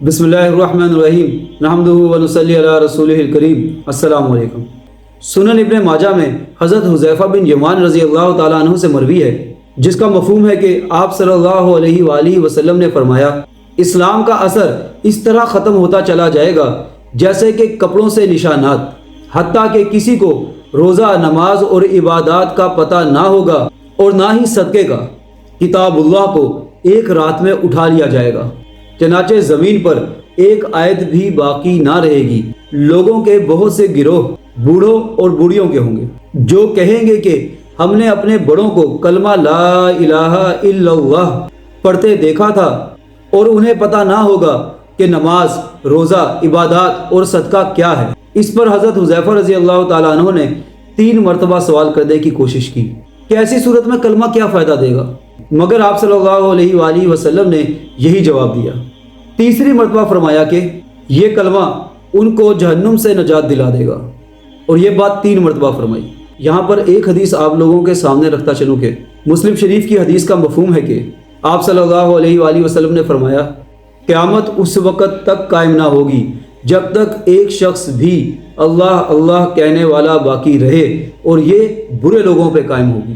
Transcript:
بسم اللہ الرحمن الرحیم نحمدہ ونصلی علی رسولہ الکریم۔ السلام علیکم۔ سنن ابن ماجہ میں حضرت حذیفہ بن یمان رضی اللہ تعالیٰ عنہ سے مروی ہے، جس کا مفہوم ہے کہ آپ صلی اللہ علیہ وآلہ وسلم نے فرمایا، اسلام کا اثر اس طرح ختم ہوتا چلا جائے گا جیسے کہ کپڑوں سے نشانات، حتیٰ کہ کسی کو روزہ، نماز اور عبادات کا پتہ نہ ہوگا اور نہ ہی صدقے کا۔ کتاب اللہ کو ایک رات میں اٹھا لیا جائے گا، چنانچہ زمین پر ایک آیت بھی باقی نہ رہے گی۔ لوگوں کے بہت سے گروہ بوڑھوں اور بوڑھیوں کے ہوں گے جو کہیں گے کہ ہم نے اپنے بڑوں کو کلمہ لا الہ الا اللہ پڑھتے دیکھا تھا، اور انہیں پتہ نہ ہوگا کہ نماز، روزہ، عبادات اور صدقہ کیا ہے۔ اس پر حضرت حذیفہ رضی اللہ تعالیٰ عنہ نے 3 مرتبہ سوال کرنے کی کوشش کی کہ ایسی صورت میں کلمہ کیا فائدہ دے گا، مگر آپ صلی اللہ علیہ وآلہ وسلم نے یہی جواب دیا۔ تیسری مرتبہ فرمایا کہ یہ کلمہ ان کو جہنم سے نجات دلا دے گا، اور یہ بات 3 مرتبہ فرمائی۔ یہاں پر ایک حدیث آپ لوگوں کے سامنے رکھتا چلوں کہ مسلم شریف کی حدیث کا مفہوم ہے کہ آپ صلی اللہ علیہ وآلہ وسلم نے فرمایا، قیامت اس وقت تک قائم نہ ہوگی جب تک ایک شخص بھی اللہ اللہ کہنے والا باقی رہے، اور یہ برے لوگوں پہ قائم ہوگی۔